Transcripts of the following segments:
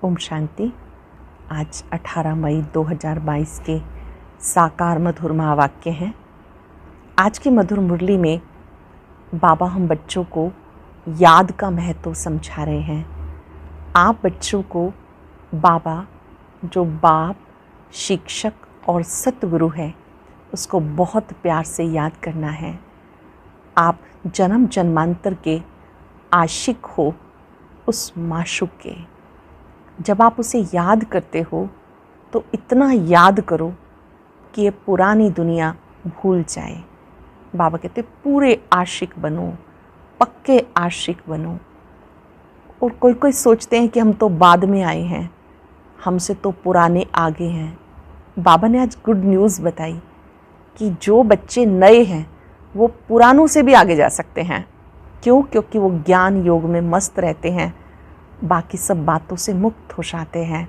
ओम शांति। आज 18 मई 2022 के साकार मधुर महावाक्य हैं। आज की मधुर मुरली में बाबा हम बच्चों को याद का महत्व समझा रहे हैं। आप बच्चों को बाबा जो बाप, शिक्षक और सतगुरु है उसको बहुत प्यार से याद करना है। आप जन्म जन्मांतर के आशिक हो उस माशूक के। जब आप उसे याद करते हो तो इतना याद करो कि ये पुरानी दुनिया भूल जाए। बाबा कहते पूरे आशिक बनो, पक्के आशिक बनो। और कोई कोई सोचते हैं कि हम तो बाद में आए हैं, हमसे तो पुराने आगे हैं। बाबा ने आज गुड न्यूज़ बताई कि जो बच्चे नए हैं वो पुरानों से भी आगे जा सकते हैं। क्यों? क्योंकि वो ज्ञान योग में मस्त रहते हैं, बाकी सब बातों से मुक्त हो जाते हैं।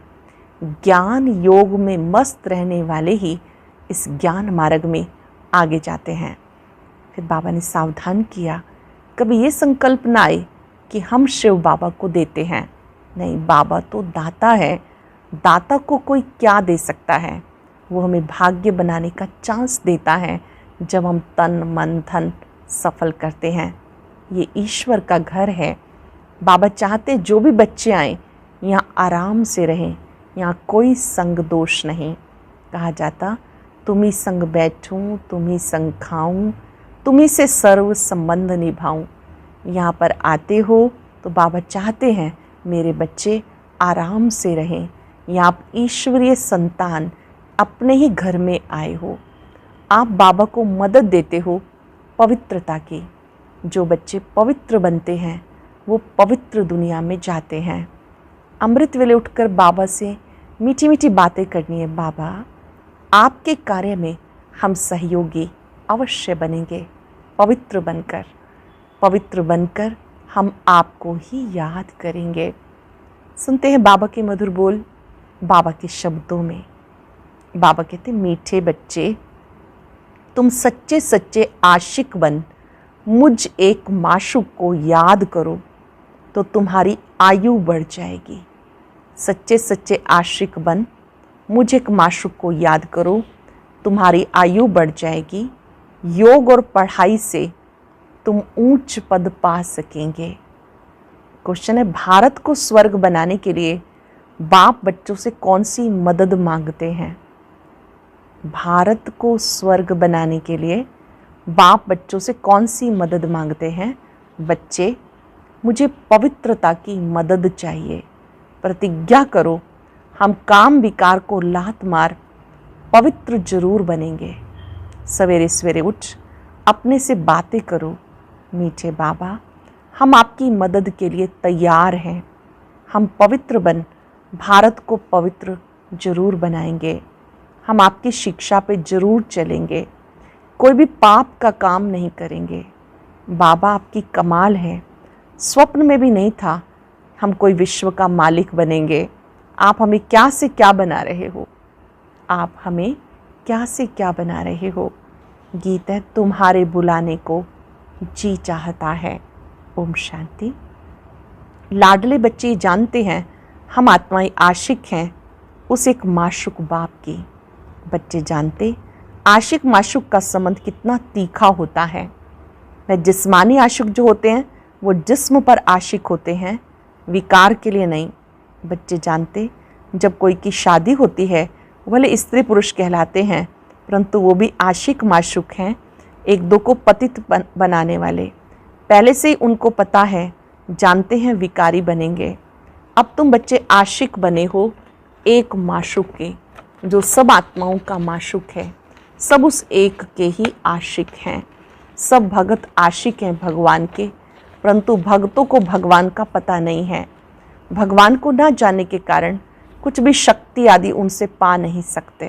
ज्ञान योग में मस्त रहने वाले ही इस ज्ञान मार्ग में आगे जाते हैं। फिर बाबा ने सावधान किया, कभी ये संकल्प ना आए कि हम शिव बाबा को देते हैं। नहीं, बाबा तो दाता है। दाता को कोई क्या दे सकता है? वो हमें भाग्य बनाने का चांस देता है जब हम तन मन धन सफल करते हैं। ये ईश्वर का घर है। बाबा चाहते जो भी बच्चे आएँ यहाँ आराम से रहें, यहाँ कोई संग दोष नहीं। कहा जाता तुम ही संग बैठूं, तुम ही संग खाऊं, तुम ही से सर्व संबंध निभाऊं। यहाँ पर आते हो तो बाबा चाहते हैं मेरे बच्चे आराम से रहें। यहाँ आप ईश्वरीय संतान अपने ही घर में आए हो। आप बाबा को मदद देते हो पवित्रता की। जो बच्चे पवित्र बनते हैं वो पवित्र दुनिया में जाते हैं। अमृत वेले उठकर बाबा से मीठी मीठी बातें करनी है। बाबा आपके कार्य में हम सहयोगी अवश्य बनेंगे। पवित्र बनकर हम आपको ही याद करेंगे। सुनते हैं बाबा के मधुर बोल, बाबा के शब्दों में। बाबा कहते मीठे बच्चे तुम सच्चे सच्चे आशिक बन मुझ एक माशूक को याद करो तो तुम्हारी आयु बढ़ जाएगी। सच्चे सच्चे आशिक बन मुझ एक माशूक को याद करो, तुम्हारी आयु बढ़ जाएगी। योग और पढ़ाई से तुम ऊंच पद पा सकेंगे। क्वेश्चन है, भारत को स्वर्ग बनाने के लिए बाप बच्चों से कौन सी मदद मांगते हैं? भारत को स्वर्ग बनाने के लिए बाप बच्चों से कौन सी मदद मांगते हैं? बच्चे मुझे पवित्रता की मदद चाहिए। प्रतिज्ञा करो हम काम विकार को लात मार पवित्र जरूर बनेंगे। सवेरे सवेरे उठ अपने से बातें करो, मीठे बाबा हम आपकी मदद के लिए तैयार हैं। हम पवित्र बन भारत को पवित्र जरूर बनाएंगे। हम आपकी शिक्षा पे जरूर चलेंगे। कोई भी पाप का काम नहीं करेंगे। बाबा आपकी कमाल है। स्वप्न में भी नहीं था हम कोई विश्व का मालिक बनेंगे। आप हमें क्या से क्या बना रहे हो? आप हमें क्या से क्या बना रहे हो? गीत है तुम्हारे बुलाने को जी चाहता है। ओम शांति। लाडले बच्चे जानते हैं हम आत्माएं आशिक हैं उस एक माशूक बाप की। बच्चे जानते आशिक माशूक का संबंध कितना तीखा होता है। वह जिस्मानी आशिक जो होते हैं वो जिस्म पर आशिक होते हैं, विकार के लिए नहीं। बच्चे जानते जब कोई की शादी होती है भले स्त्री पुरुष कहलाते हैं परंतु वो भी आशिक माशूक हैं, एक दो को पतित बनाने वाले। पहले से ही उनको पता है, जानते हैं विकारी बनेंगे। अब तुम बच्चे आशिक बने हो एक माशूक के, जो सब आत्माओं का माशूक है। सब उस एक के ही आशिक हैं। सब भगत आशिक हैं भगवान के, परंतु भक्तों को भगवान का पता नहीं है। भगवान को ना जानने के कारण कुछ भी शक्ति आदि उनसे पा नहीं सकते।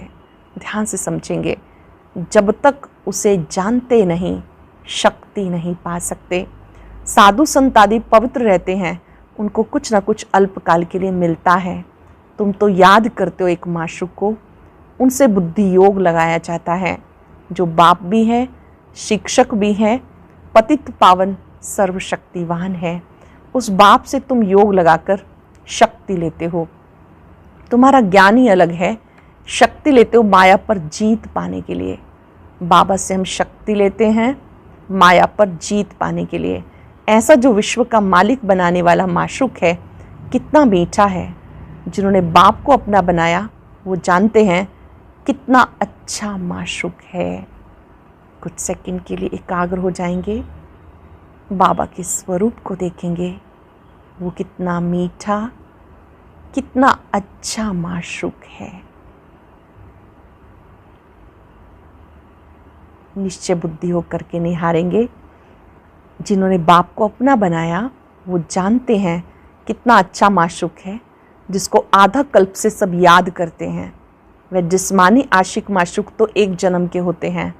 ध्यान से समझेंगे, जब तक उसे जानते नहीं शक्ति नहीं पा सकते। साधु संत आदि पवित्र रहते हैं, उनको कुछ ना कुछ अल्पकाल के लिए मिलता है। तुम तो याद करते हो एक माशूक को, उनसे बुद्धि योग लगाया जाता है। जो बाप भी है, शिक्षक भी है, पतित पावन सर्वशक्तिवान है। उस बाप से तुम योग लगाकर शक्ति लेते हो। तुम्हारा ज्ञान ही अलग है। शक्ति लेते हो माया पर जीत पाने के लिए। बाबा से हम शक्ति लेते हैं माया पर जीत पाने के लिए। ऐसा जो विश्व का मालिक बनाने वाला माशूक है कितना मीठा है। जिन्होंने बाप को अपना बनाया वो जानते हैं कितना अच्छा माशूक है। कुछ सेकंड के लिए एकाग्र हो जाएंगे, बाबा के स्वरूप को देखेंगे। वो कितना मीठा, कितना अच्छा माशूक है। निश्चय बुद्धि होकर के निहारेंगे। जिन्होंने बाप को अपना बनाया वो जानते हैं कितना अच्छा माशूक है, जिसको आधा कल्प से सब याद करते हैं। वह जिस्मानी आशिक माशूक तो एक जन्म के होते हैं।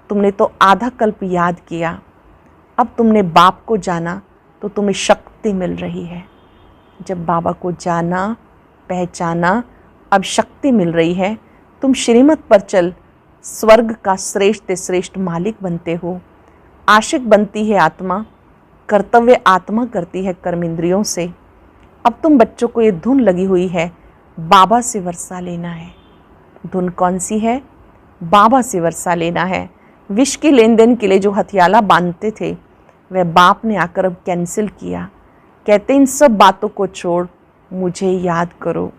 तुमने तो आधा कल्प याद किया, अब तुमने बाप को जाना तो तुम्हें शक्ति मिल रही है। जब बाबा को जाना, पहचाना, अब शक्ति मिल रही है। तुम श्रीमत पर चल स्वर्ग का श्रेष्ठ श्रेष्ठ मालिक बनते हो। आशिक बनती है आत्मा, कर्तव्य आत्मा करती है कर्म इंद्रियों से। अब तुम बच्चों को ये धुन लगी हुई है, बाबा से वर्षा लेना है। धुन कौन सी है? बाबा से वर्षा लेना है। विष के लेन देन के लिए जो हथियाला बांधते थे वह बाप ने आकर अब कैंसिल किया। कहते इन सब बातों को छोड़ मुझे याद करो।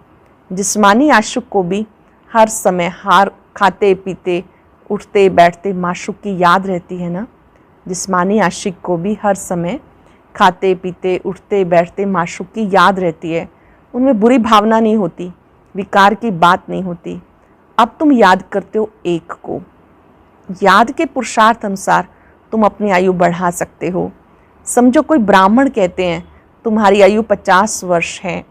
जिस्मानी आशिक को भी हर समय हार खाते पीते उठते बैठते माशूक की याद रहती है ना। जिस्मानी आशिक को भी हर समय खाते पीते उठते बैठते माशूक की याद रहती है। उनमें बुरी भावना नहीं होती, विकार की बात नहीं होती। अब तुम याद करते हो एक को। याद के पुरुषार्थ अनुसार तुम अपनी आयु बढ़ा सकते हो। समझो कोई ब्राह्मण कहते हैं तुम्हारी आयु 50 वर्ष है।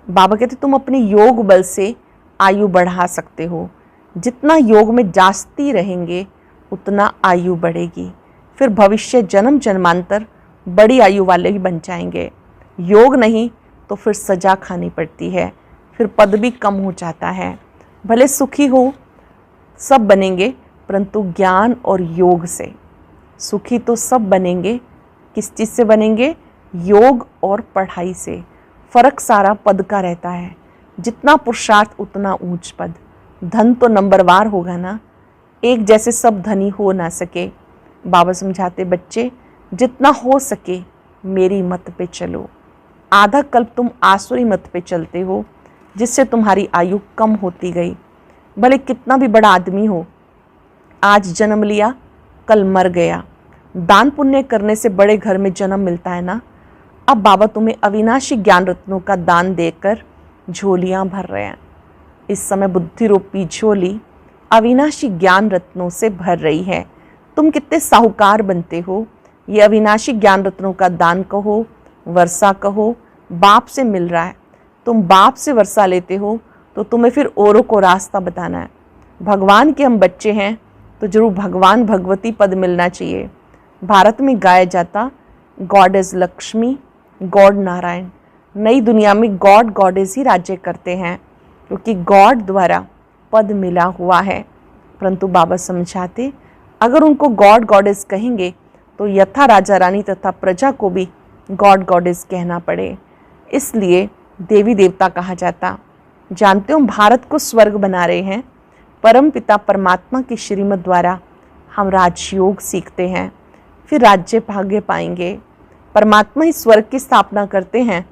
बाबा कहते तुम अपने योग बल से आयु बढ़ा सकते हो। जितना योग में जास्ती रहेंगे उतना आयु बढ़ेगी। फिर भविष्य जन्म जन्मांतर बड़ी आयु वाले ही बन जाएंगे। योग नहीं तो फिर सजा खानी पड़ती है, फिर पद भी कम हो जाता है। भले सुखी हो सब बनेंगे, परंतु ज्ञान और योग से। सुखी तो सब बनेंगे, किस चीज़ से बनेंगे? योग और पढ़ाई से। फर्क सारा पद का रहता है। जितना पुरुषार्थ उतना ऊंच पद। धन तो नंबरवार होगा ना, एक जैसे सब धनी हो ना सके। बाबा समझाते बच्चे जितना हो सके मेरी मत पे चलो। आधा कल्प तुम आसुरी मत पे चलते हो, जिससे तुम्हारी आयु कम होती गई। भले कितना भी बड़ा आदमी हो, आज जन्म लिया कल मर गया। दान पुण्य करने से बड़े घर में जन्म मिलता है ना। अब बाबा तुम्हें अविनाशी ज्ञान रत्नों का दान देकर झोलियां भर रहे हैं। इस समय बुद्धि रूपी झोली अविनाशी ज्ञान रत्नों से भर रही है। तुम कितने साहूकार बनते हो। ये अविनाशी ज्ञान रत्नों का दान कहो, वर्षा कहो, बाप से मिल रहा है। तुम बाप से वर्षा लेते हो तो तुम्हें फिर औरों को रास्ता बताना है। भगवान के हम बच्चे हैं तो जरूर भगवान भगवती पद मिलना चाहिए। भारत में गाया जाता God is Lakshmi, God Narayan. नई दुनिया में गॉड गॉडेज ही राज्य करते हैं, क्योंकि गॉड द्वारा पद मिला हुआ है। परंतु बाबा समझाते अगर उनको गॉड गॉडेज कहेंगे तो यथा राजा रानी तथा प्रजा को भी गॉड गॉडेज कहना पड़े, इसलिए देवी देवता कहा जाता। जानते हो भारत को स्वर्ग बना रहे हैं। परम पिता परमात्मा की श्रीमत द्वारा हम राजयोग सीखते हैं, फिर राज्य भाग्य पाएंगे। परमात्मा ही स्वर्ग की स्थापना करते हैं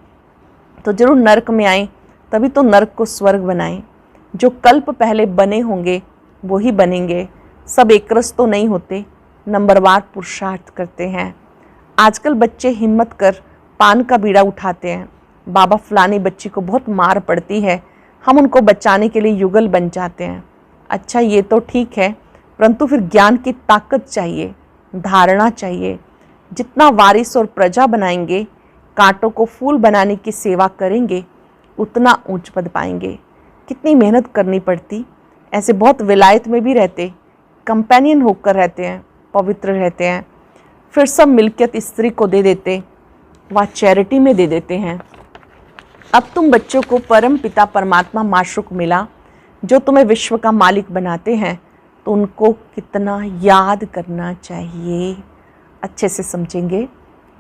तो जरूर नरक में आए, तभी तो नरक को स्वर्ग बनाएं। जो कल्प पहले बने होंगे वो ही बनेंगे। सब एकरस तो नहीं होते, नंबरवार पुरुषार्थ करते हैं। आजकल बच्चे हिम्मत कर पान का बीड़ा उठाते हैं। बाबा फलानी बच्ची को बहुत मार पड़ती है, हम उनको बचाने के लिए युगल बन जाते हैं। अच्छा ये तो ठीक है, परंतु फिर ज्ञान की ताकत चाहिए, धारणा चाहिए। जितना वारिस और प्रजा बनाएंगे, कांटों को फूल बनाने की सेवा करेंगे, उतना ऊंच पद पाएंगे। कितनी मेहनत करनी पड़ती। ऐसे बहुत विलायत में भी रहते, कंपेनियन होकर रहते हैं, पवित्र रहते हैं, फिर सब मिल्कियत स्त्री को दे देते, वह चैरिटी में दे देते हैं। अब तुम बच्चों को परम पिता परमात्मा माशूक मिला जो तुम्हें विश्व का मालिक बनाते हैं, तो उनको कितना याद करना चाहिए। अच्छे से समझेंगे।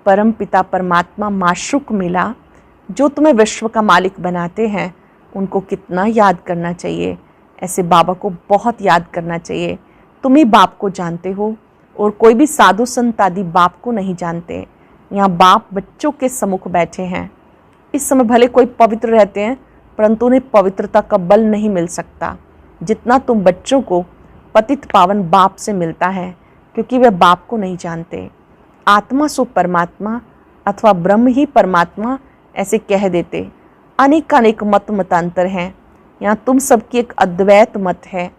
परम पिता परमात्मा माशूक मिला जो तुम्हें विश्व का मालिक बनाते हैं, उनको कितना याद करना चाहिए। ऐसे बाबा को बहुत याद करना चाहिए। तुम ही बाप को जानते हो और कोई भी साधु संत आदि बाप को नहीं जानते। यहाँ बाप बच्चों के सम्मुख बैठे हैं। इस समय भले कोई पवित्र रहते हैं, परंतु उन्हें पवित्रता का बल नहीं मिल सकता जितना तुम बच्चों को पतित पावन बाप से मिलता है, क्योंकि वे बाप को नहीं जानते। आत्मा सो परमात्मा अथवा ब्रह्म ही परमात्मा ऐसे कह देते। अनेक मत मतांतर हैं। यहाँ तुम सबकी एक अद्वैत मत है।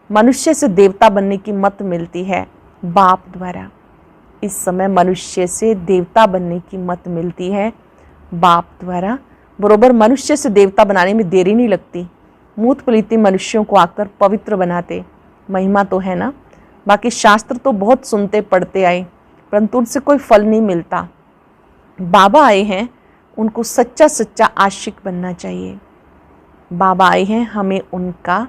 मनुष्य से देवता बनने की मत मिलती है बाप द्वारा। इस समय मनुष्य से देवता बनने की मत मिलती है बाप द्वारा। बरोबर मनुष्य से देवता बनाने में देरी नहीं लगती। मूत पलीते मनुष्यों को आकर पवित्र बनाते। महिमा तो है ना। बाकी शास्त्र तो बहुत सुनते पढ़ते आए, परंतु उनसे कोई फल नहीं मिलता। बाबा आए हैं, उनको सच्चा सच्चा आशिक बनना चाहिए। बाबा आए हैं, हमें उनका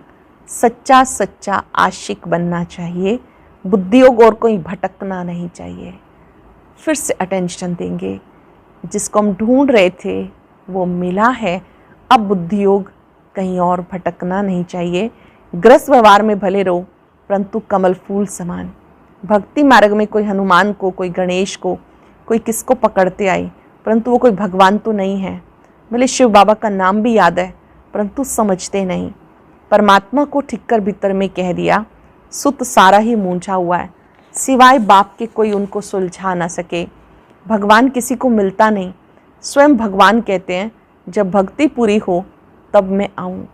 सच्चा सच्चा आशिक बनना चाहिए। बुद्धि योग और कोई भटकना नहीं चाहिए। फिर से अटेंशन देंगे। जिसको हम ढूंढ रहे थे वो मिला है। अब बुद्धि योग कहीं और भटकना नहीं चाहिए। ग्रस व्यवहार में भले रहो, परंतु कमल फूल समान। भक्ति मार्ग में कोई हनुमान को, कोई गणेश को, कोई किसको पकड़ते आए, परंतु वो कोई भगवान तो नहीं है। भले शिव बाबा का नाम भी याद है, परंतु समझते नहीं। परमात्मा को ठिक्कर भीतर में कह दिया, सुत सारा ही मूंझा हुआ है, सिवाय बाप के कोई उनको सुलझा ना सके। भगवान किसी को मिलता नहीं। स्वयं भगवान कहते हैं, जब भक्ति पूरी हो तब मैं आऊँ।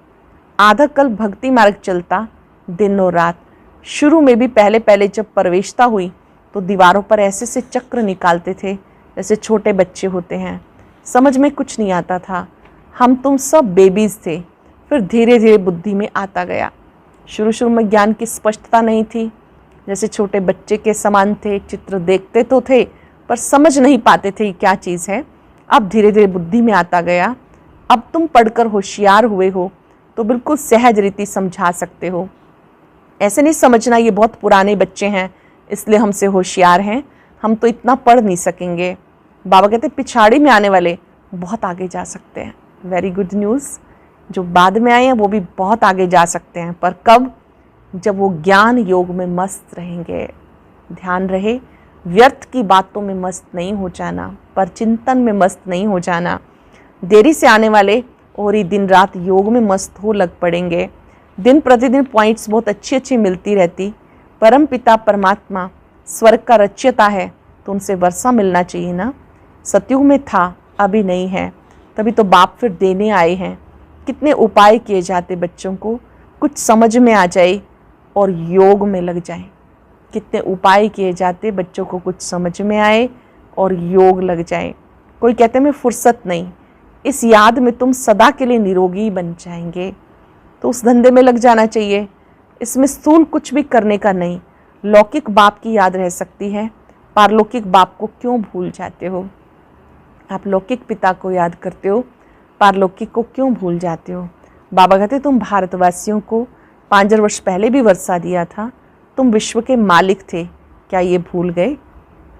आधा कल भक्ति मार्ग चलता दिन और रात। शुरू में भी पहले पहले जब प्रवेशता हुई तो दीवारों पर ऐसे से चक्र निकालते थे जैसे छोटे बच्चे होते हैं। समझ में कुछ नहीं आता था। हम तुम सब बेबीज थे। फिर धीरे धीरे बुद्धि में आता गया। शुरू में ज्ञान की स्पष्टता नहीं थी, जैसे छोटे बच्चे के समान थे। चित्र देखते तो थे पर समझ नहीं पाते थे क्या चीज़ है। अब धीरे धीरे बुद्धि में आता गया। अब तुम पढ़कर होशियार हुए हो तो बिल्कुल सहज रीति समझा सकते हो। ऐसे नहीं समझना ये बहुत पुराने बच्चे हैं इसलिए हमसे होशियार हैं, हम तो इतना पढ़ नहीं सकेंगे। बाबा कहते पिछाड़ी में आने वाले बहुत आगे जा सकते हैं। Very good news. जो बाद में आए हैं वो भी बहुत आगे जा सकते हैं, पर कब? जब वो ज्ञान योग में मस्त रहेंगे। ध्यान रहे, व्यर्थ की बातों में मस्त नहीं हो जाना, पर चिंतन में मस्त नहीं हो जाना। देरी से आने वाले और ही दिन रात योग में मस्त हो लग पड़ेंगे। दिन प्रतिदिन पॉइंट्स बहुत अच्छी अच्छी मिलती रहती। परम पिता परमात्मा स्वर्ग का रच्यता है तो उनसे वर्षा मिलना चाहिए ना। सतयुग में था, अभी नहीं है, तभी तो बाप फिर देने आए हैं। कितने उपाय किए जाते बच्चों को कुछ समझ में आ जाए और योग में लग जाए। कितने उपाय किए जाते बच्चों को कुछ समझ में आए और योग लग जाए। कोई कहते मैं फुर्सत नहीं, इस याद में तुम सदा के लिए निरोगी बन जाएंगे। तो उस धंधे में लग जाना चाहिए। इसमें स्थूल कुछ भी करने का नहीं। लौकिक बाप की याद रह सकती है, पारलौकिक बाप को क्यों भूल जाते हो? आप लौकिक पिता को याद करते हो, पारलौकिक को क्यों भूल जाते हो? बाबा कहते तुम भारतवासियों को 5,000 वर्ष पहले भी वर्षा दिया था। तुम विश्व के मालिक थे, क्या ये भूल गए?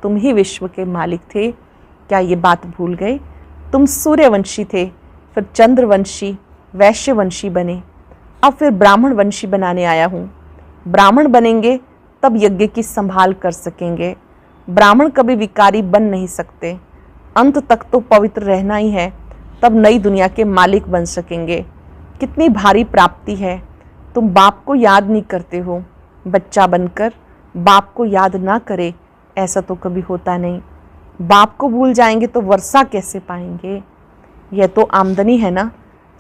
तुम ही विश्व के मालिक थे, क्या ये बात भूल गए? तुम सूर्यवंशी थे, फिर चंद्रवंशी, वैश्यवंशी बने, अब फिर ब्राह्मण वंशी बनाने आया हूँ। ब्राह्मण बनेंगे तब यज्ञ की संभाल कर सकेंगे। ब्राह्मण कभी विकारी बन नहीं सकते। अंत तक तो पवित्र रहना ही है, तब नई दुनिया के मालिक बन सकेंगे। कितनी भारी प्राप्ति है। तुम बाप को याद नहीं करते हो। बच्चा बनकर बाप को याद ना करे ऐसा तो कभी होता नहीं। बाप को भूल जाएंगे तो वर्षा कैसे पाएंगे? यह तो आमदनी है ना।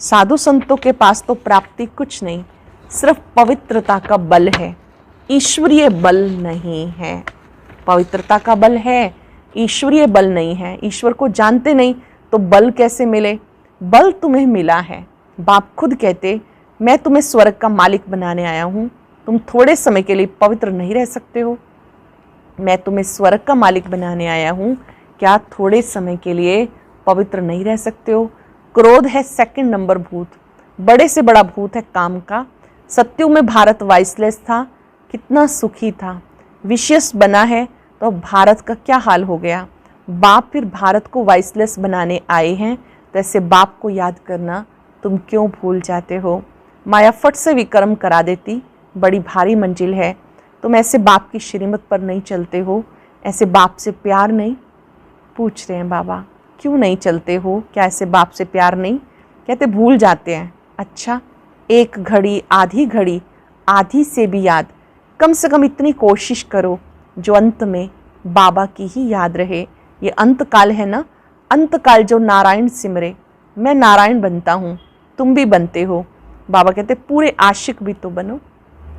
साधु संतों के पास तो प्राप्ति कुछ नहीं, सिर्फ पवित्रता का बल है, ईश्वरीय बल नहीं है। पवित्रता का बल है, ईश्वरीय बल नहीं है। ईश्वर को जानते नहीं तो बल कैसे मिले? बल तुम्हें मिला है। बाप खुद कहते मैं तुम्हें स्वर्ग का मालिक बनाने आया हूँ। तुम थोड़े समय के लिए पवित्र नहीं रह सकते हो। मैं तुम्हें स्वर्ग का मालिक बनाने आया हूँ, क्या थोड़े समय के लिए पवित्र नहीं रह सकते हो? क्रोध है सेकंड नंबर भूत, बड़े से बड़ा भूत है काम का। सत्युग में भारत वाइसलेस था, कितना सुखी था। विशेष बना है तो भारत का क्या हाल हो गया? बाप फिर भारत को वाइसलेस बनाने आए हैं, तो ऐसे बाप को याद करना तुम क्यों भूल जाते हो? माया फट से विक्रम करा देती, बड़ी भारी मंजिल है। तुम ऐसे बाप की श्रीमत पर नहीं चलते हो, ऐसे बाप से प्यार नहीं। पूछ रहे हैं बाबा, क्यों नहीं चलते हो? क्या ऐसे बाप से प्यार नहीं? कहते भूल जाते हैं। अच्छा, एक घड़ी, आधी घड़ी, आधी से भी याद, कम से कम इतनी कोशिश करो जो अंत में बाबा की ही याद रहे। ये अंत काल है ना, अंत काल जो नारायण सिमरे। मैं नारायण बनता हूँ, तुम भी बनते हो। बाबा कहते पूरे आशिक भी तो बनो।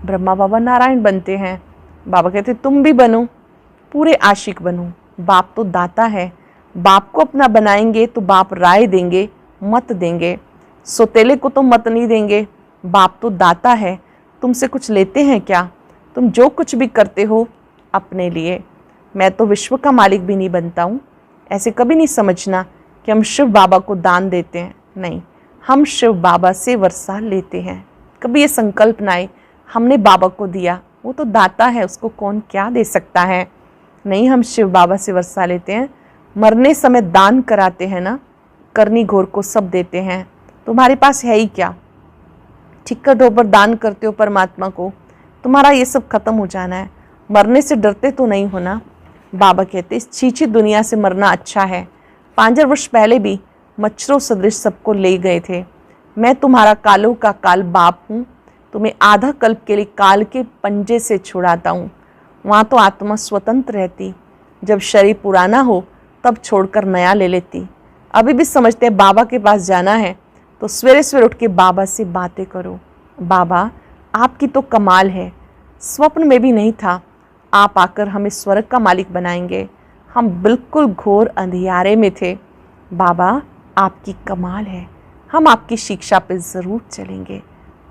ब्रह्मा बाबा नारायण बनते हैं, बाबा कहते तुम भी बनो, पूरे आशिक बनो। बाप तो दाता है, बाप को अपना बनाएंगे तो बाप राय देंगे, मत देंगे। सोतेले को तो मत नहीं देंगे। बाप तो दाता है, तुमसे कुछ लेते हैं क्या? तुम जो कुछ भी करते हो अपने लिए। मैं तो विश्व का मालिक भी नहीं बनता हूँ। ऐसे कभी नहीं समझना कि हम शिव बाबा को दान देते हैं, नहीं, हम शिव बाबा से वर्षा लेते हैं। कभी ये संकल्प ना आए हमने बाबा को दिया, वो तो दाता है, उसको कौन क्या दे सकता है। नहीं, हम शिव बाबा से वर्षा लेते हैं। मरने समय दान कराते हैं ना, करनी घोर को सब देते हैं। तुम्हारे पास है ही क्या? ठिक्कर ढोपर दान करते हो परमात्मा को, तुम्हारा ये सब खत्म हो जाना है। मरने से डरते तो नहीं हो ना? बाबा कहते इस छीछी दुनिया से मरना अच्छा है। 5,000 वर्ष पहले भी मच्छरों सदृश सबको ले गए थे। मैं तुम्हारा कालों का काल बाप हूँ, तुम्हें आधा कल्प के लिए काल के पंजे से छुड़ाता हूँ। वहाँ तो आत्मा स्वतंत्र रहती, जब शरीर पुराना हो तब छोड़कर नया ले लेती। अभी भी समझते हैं बाबा के पास जाना है तो सवेरे सवेरे उठ के बाबा से बातें करो। बाबा आपकी तो कमाल है, स्वप्न में भी नहीं था आप आकर हमें स्वर्ग का मालिक बनाएंगे। हम बिल्कुल घोर अंधियारे में थे। बाबा आपकी कमाल है, हम आपकी शिक्षा पे ज़रूर चलेंगे।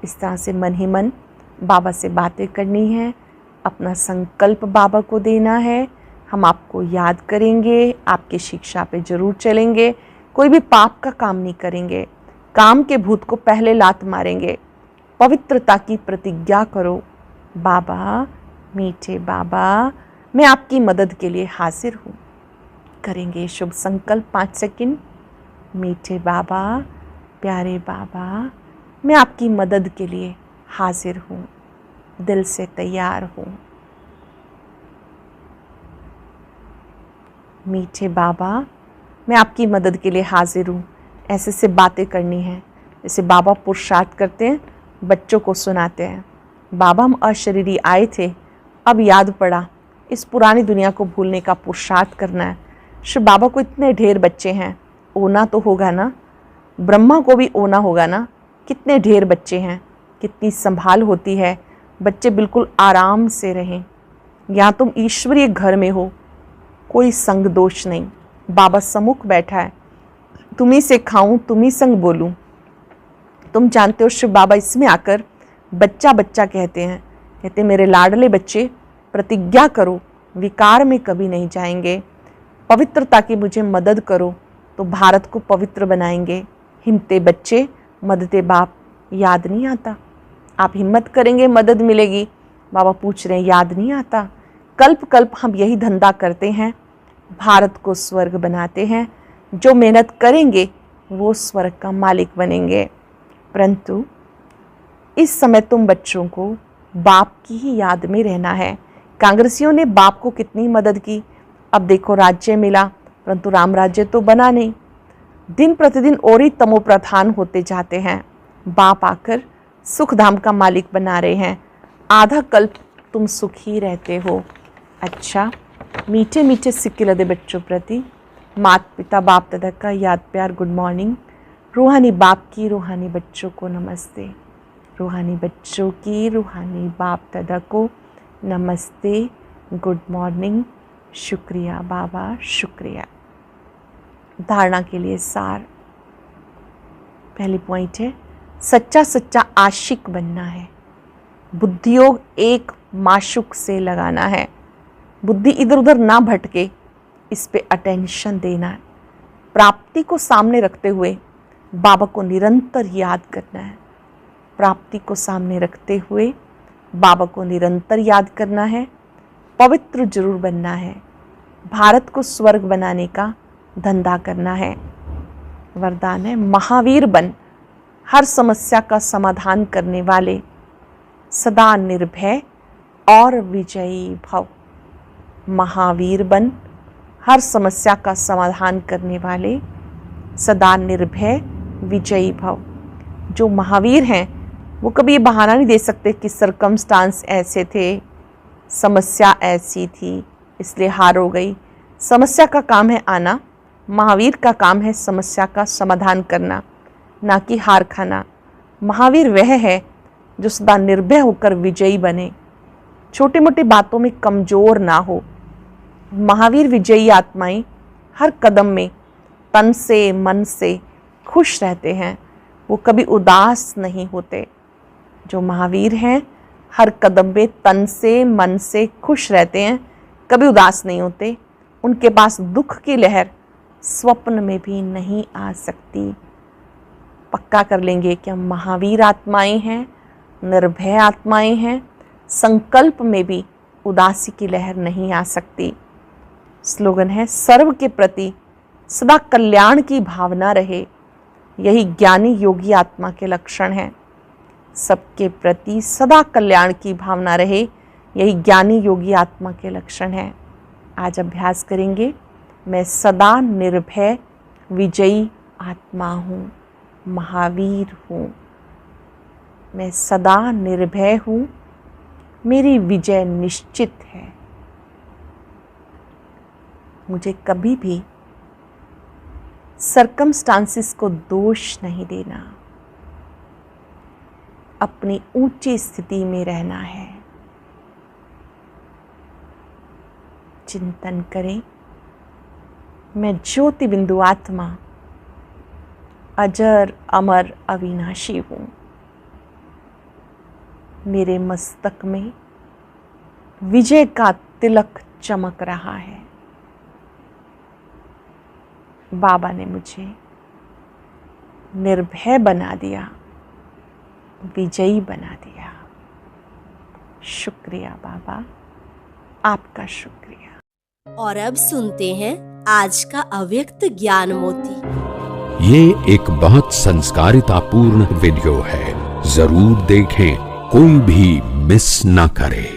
इस तरह से मन ही मन बाबा से बातें करनी है, अपना संकल्प बाबा को देना है। हम आपको याद करेंगे, आपकी शिक्षा पे ज़रूर चलेंगे, कोई भी पाप का काम नहीं करेंगे, काम के भूत को पहले लात मारेंगे। पवित्रता की प्रतिज्ञा करो। बाबा, मीठे बाबा, मैं आपकी मदद के लिए हाजिर हूँ। करेंगे शुभ संकल्प 5 सेकंड। मीठे बाबा, प्यारे बाबा, मैं आपकी मदद के लिए हाजिर हूँ, दिल से तैयार हूँ। मीठे बाबा, मैं आपकी मदद के लिए हाजिर हूँ। ऐसे से बातें करनी है जैसे बाबा पुरुषार्थ करते हैं, बच्चों को सुनाते हैं। बाबा, हम अशरीरी आए थे, अब याद पड़ा इस पुरानी दुनिया को भूलने का पुरुषार्थ करना है। शिव बाबा को इतने ढेर बच्चे हैं, ओना तो होगा ना, ब्रह्मा को भी ओना होगा ना। कितने ढेर बच्चे हैं, कितनी संभाल होती है, बच्चे बिल्कुल आराम से रहें। यहाँ तुम ईश्वरीय घर में हो, कोई संग दोष नहीं। बाबा सम्मुख बैठा है, तुम्ही से खाऊं, तुम्ही संग बोलूं। तुम जानते हो शिव बाबा इसमें आकर बच्चा बच्चा कहते हैं, कहते मेरे लाडले बच्चे प्रतिज्ञा करो, विकार में कभी नहीं जाएंगे। पवित्रता की मुझे मदद करो तो भारत को पवित्र बनाएंगे। हिम्मते बच्चे, मददे बाप। याद नहीं आता? आप हिम्मत करेंगे मदद मिलेगी। बाबा पूछ रहे हैं याद नहीं आता? कल्प कल्प हम यही धंधा करते हैं, भारत को स्वर्ग बनाते हैं। जो मेहनत करेंगे वो स्वर्ग का मालिक बनेंगे। परंतु इस समय तुम बच्चों को बाप की ही याद में रहना है। कांग्रेसियों ने बाप को कितनी मदद की, अब देखो राज्य मिला, परंतु राम राज्य तो बना नहीं। दिन प्रतिदिन और ही तमो प्रधान होते जाते हैं। बाप आकर सुख धाम का मालिक बना रहे हैं। आधा कल्प तुम सुखी रहते हो। अच्छा, मीठे मीठे सिक्के लदे बच्चों प्रति माता पिता बाप दादा का याद प्यार गुड मॉर्निंग। रूहानी बाप की रूहानी बच्चों को नमस्ते। रूहानी बच्चों की रूहानी बाप दादा को नमस्ते, गुड मॉर्निंग, शुक्रिया बाबा, शुक्रिया। धारणा के लिए सार। पहली पॉइंट है सच्चा सच्चा आशिक बनना है। बुद्धियोग एक माशुक से लगाना है। बुद्धि इधर उधर ना भटके, इस पे अटेंशन देना है। प्राप्ति को सामने रखते हुए बाबा को निरंतर याद करना है। प्राप्ति को सामने रखते हुए बाबा को निरंतर याद करना है। पवित्र जरूर बनना है। भारत को स्वर्ग बनाने का धंधा करना है। वरदान है महावीर बन, हर समस्या का समाधान करने वाले, सदा निर्भय और विजयी भव। महावीर बन, हर समस्या का समाधान करने वाले, सदा निर्भय विजयी भव। जो महावीर हैं वो कभी ये बहाना नहीं दे सकते कि सरकमस्टांस ऐसे थे, समस्या ऐसी थी इसलिए हार हो गई। समस्या का काम है आना, महावीर का काम है समस्या का समाधान करना, ना कि हार खाना। महावीर वह है जो सदा निर्भय होकर विजयी बने, छोटी मोटी बातों में कमज़ोर ना हो। महावीर विजयी आत्माएं हर कदम में तन से मन से खुश रहते हैं, वो कभी उदास नहीं होते। जो महावीर हैं हर कदम में तन से मन से खुश रहते हैं, कभी उदास नहीं होते। उनके पास दुख की लहर स्वप्न में भी नहीं आ सकती। पक्का कर लेंगे कि हम महावीर आत्माएं हैं, निर्भय आत्माएं हैं, संकल्प में भी उदासी की लहर नहीं आ सकती। स्लोगन है, सर्व के प्रति सदा कल्याण की भावना रहे, यही ज्ञानी योगी आत्मा के लक्षण हैं। सबके प्रति सदा कल्याण की भावना रहे, यही ज्ञानी योगी आत्मा के लक्षण हैं। आज अभ्यास करेंगे, मैं सदा निर्भय विजयी आत्मा हूँ, महावीर हूँ। मैं सदा निर्भय हूँ, मेरी विजय निश्चित है। मुझे कभी भी सरकमस्टांसिस को दोष नहीं देना, अपनी ऊंची स्थिति में रहना है। चिंतन करें, मैं ज्योति बिंदु आत्मा अजर अमर अविनाशी हूँ। मेरे मस्तक में विजय का तिलक चमक रहा है। बाबा ने मुझे निर्भय बना दिया, विजयी बना दिया। शुक्रिया बाबा, आपका शुक्रिया। और अब सुनते हैं आज का अव्यक्त ज्ञान मोती। ये एक बहुत संस्कारितापूर्ण वीडियो है, जरूर देखें, कोई भी मिस न करे।